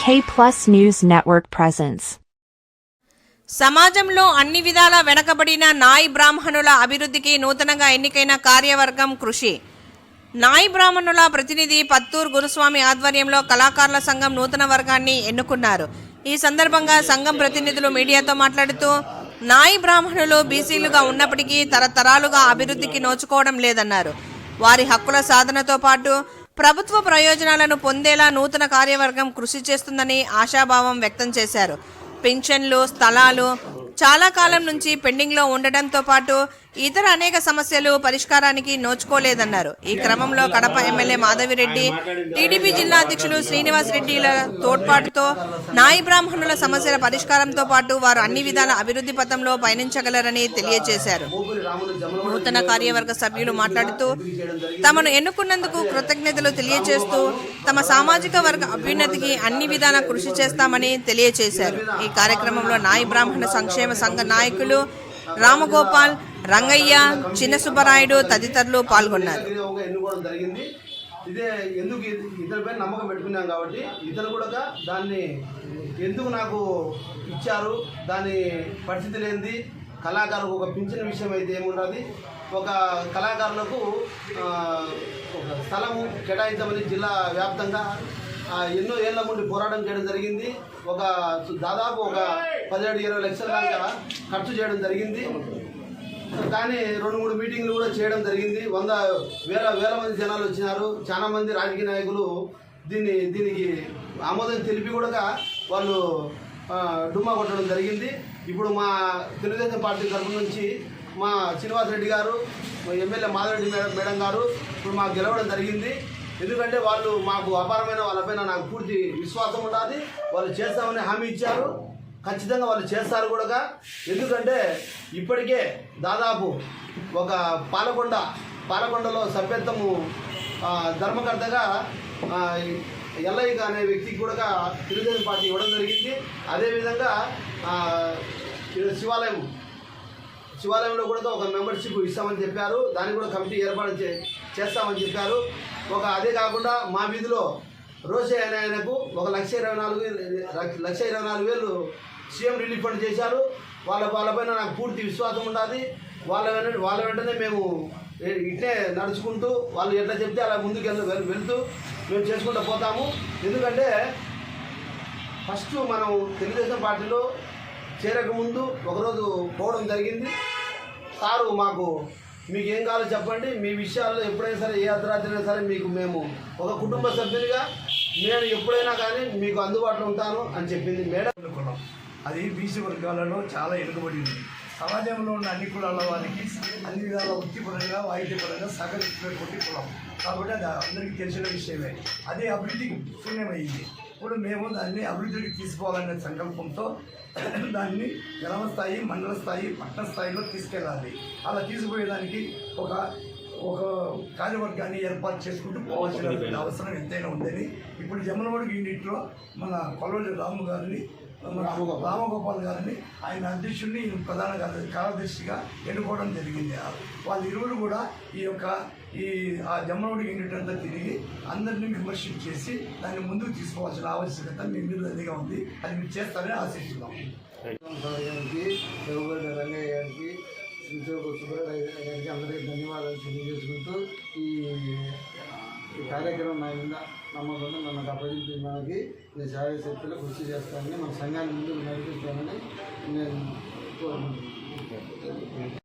K Plus News Network presents. సమాజంలో అన్ని విధాల వెనకబడిన నాయి బ్రాహ్మణుల అభివృద్ధికి నూతనంగా ఎన్నికైన కార్యవర్గం కృషి. నాయి బ్రాహ్మణుల ప్రతినిధి పత్తూరు గురుస్వామి ఆధ్వర్యంలో కళాకారుల సంఘం నూతన వర్గాన్ని ఎన్నుకున్నారు. ఈ సందర్భంగా సంఘం ప్రతినిధులు మీడియాతో మాట్లాడుతూ నాయి బ్రాహ్మణులు బీసీలుగా ఉన్నప్పటికీ తరతరాలుగా అభివృద్ధికి నోచుకోవడం లేదన్నారు. వారి హక్కుల సాధనతో పాటు ప్రభుత్వ ప్రయోజనాలను పొందేలా నూతన కార్యవర్గం కృషి చేస్తుందని ఆశాభావం వ్యక్తం చేశారు. పింఛన్లు, స్థలాలు చాలా కాలం నుంచి పెండింగ్లో ఉండడంతో పాటు ఇతర అనేక సమస్యలు పరిష్కారానికి నోచుకోలేదన్నారు. ఈ క్రమంలో కడప ఎమ్మెల్యే మాధవిరెడ్డి, టీడీపీ జిల్లా అధ్యక్షులు శ్రీనివాసరెడ్డిల తోడ్పాటుతో నాయి బ్రాహ్మణుల సమస్యల పరిష్కారంతో పాటు వారు అన్ని విధాల అభివృద్ధి పథంలో పయనించగలరని తెలియజేశారు. నూతన కార్యవర్గ సభ్యులు మాట్లాడుతూ తమను ఎన్నుకున్నందుకు కృతజ్ఞతలు తెలియజేస్తూ తమ సామాజిక వర్గ అభ్యున్నతికి అన్ని విధాల కృషి చేస్తామని తెలియజేశారు. ఈ కార్యక్రమంలో నాయి బ్రాహ్మణ సంక్షేమ సంఘ నాయకులు రామగోపాల్, రంగయ్య, చిన్న సుబ్బరాయుడు తదితరులు పాల్గొన్నారు. ఇదే ఎందుకు ఇతనిపై నమ్మకం పెట్టుకున్నాం కాబట్టి ఇతను కూడా దాన్ని ఎందుకు నాకు ఇచ్చారు, దాని పరిస్థితి లేనిది కళాకారులకు ఒక పింఛన్ విషయం అయితే ఏమున్నది, ఒక కళాకారులకు ఒక స్థలము కేటాయించమని జిల్లా వ్యాప్తంగా ఎన్నో ఏళ్ల నుండి పోరాటం చేయడం జరిగింది. దాదాపు ఒక 17-20 లక్షల దాకా ఖర్చు చేయడం జరిగింది. కానీ 2-3 మీటింగ్లు కూడా చేయడం జరిగింది. వేల మంది జనాలు వచ్చినారు. చాలా మంది రాజకీయ నాయకులు దీనికి ఆమోదం తెలిపి కూడా వాళ్ళు డుమ్మా కొట్టడం జరిగింది. ఇప్పుడు మా తెలుగుదేశం పార్టీ తరఫు నుంచి మా శ్రీనివాసరెడ్డి గారు, ఎమ్మెల్యే మాధవరెడ్డి మేడం గారు ఇప్పుడు మాకు గెలవడం జరిగింది. ఎందుకంటే వాళ్ళు మాకు అపారమైన వాళ్ళపైన నాకు పూర్తి విశ్వాసం ఉండాలి. వాళ్ళు చేస్తామని హామీ ఇచ్చారు. ఖచ్చితంగా వాళ్ళు చేస్తారు కూడా. ఎందుకంటే ఇప్పటికే దాదాపు ఒక పాలకొండలో సభ్యత్వము ధర్మకర్తగా ఎల్లయ్య అనే వ్యక్తికి కూడా తెలుగుదేశం పార్టీ ఇవ్వడం జరిగింది. అదేవిధంగా శివాలయంలో కూడా ఒక మెంబర్షిప్ ఇస్తామని చెప్పారు. దానికి కూడా కమిటీ ఏర్పాటు చేస్తామని చెప్పారు. అదే కాకుండా మా వీధిలో రోషే అనే ఆయనకు 1,24,000 సీఎం రిలీఫ్ ఫండ్ చేశారు. వాళ్ళపైన నాకు పూర్తి విశ్వాసం ఉండాలి. వాళ్ళ వెంటనే మేము ఇట్లే నడుచుకుంటూ వాళ్ళు ఎట్లా చెప్తే అలా ముందుకు వెళ్తూ మేము చేసుకుంటూ పోతాము. ఎందుకంటే ఫస్ట్ మనం తెలుగుదేశం పార్టీలో చేరకముందు ఒకరోజు పోవడం జరిగింది. సారు మీకు ఏం కావాలో చెప్పండి, మీ విషయాల్లో ఎప్పుడైనా సరే ఏ అర్ధరాత్రైనా సరే మేము ఒక కుటుంబ సభ్యునిగా నేను ఎప్పుడైనా కానీ మీకు అందుబాటులో ఉంటాను అని చెప్పింది మేడం. అది బీసీ వర్గాలలో చాలా వెనుకబడి ఉంది. సమాజంలో ఉన్న అన్ని కులాల వారికి అన్ని విధాల వృత్తిపరంగా వాయిద్యపరంగా సహకరించుకునే కులం కాబట్టి అది అందరికీ తెలిసిన విషయమే. అదే అభివృద్ధికి శూన్యమైంది. ఇప్పుడు మేము దాన్ని అభివృద్ధికి తీసుకోవాలనే సంకల్పంతో దాన్ని గ్రామ స్థాయి, మండల స్థాయి, పట్టణ స్థాయిలో తీసుకెళ్ళాలి. అలా తీసుకుపోయేదానికి ఒక కార్యవర్గాన్ని ఏర్పాటు చేసుకుంటూ పోవాల్సిన అవసరం ఎంతైనా ఉందని ఇప్పుడు జమ్మలమడుగు యూనిట్లో మన కొల్వలి రామగోపాల్ గారిని ఆయన అధ్యక్షుడిని ప్రధాన కార్యదర్శిగా ఎన్నుకోవడం జరిగింది. వాళ్ళు ఇరువురు కూడా ఆ జమ్మలమడుగు యూనిట్ అంతా తిరిగి అందరినీ మెంబర్షిప్ చేసి దాన్ని ముందుకు తీసుకోవాల్సిన ఆవశ్యకత మీ మీద అదిగా ఉంది. అది మీరు చేస్తారని ఆశిస్తున్నాం. రంగయ్య గారికి, సుబ్బరాయుడు గారికి అందరికీ ధన్యవాదాలు తెలియజేసుకుంటూ ఈ కార్యక్రమం నా మీద నమ్మకంలో నన్ను అప్పగించిన మనకి నేను శాయశక్తులు కృషి చేస్తానని మన సంఘాన్ని ముందుకు నడిపిస్తానని నేను కోరుకుంటున్నాను.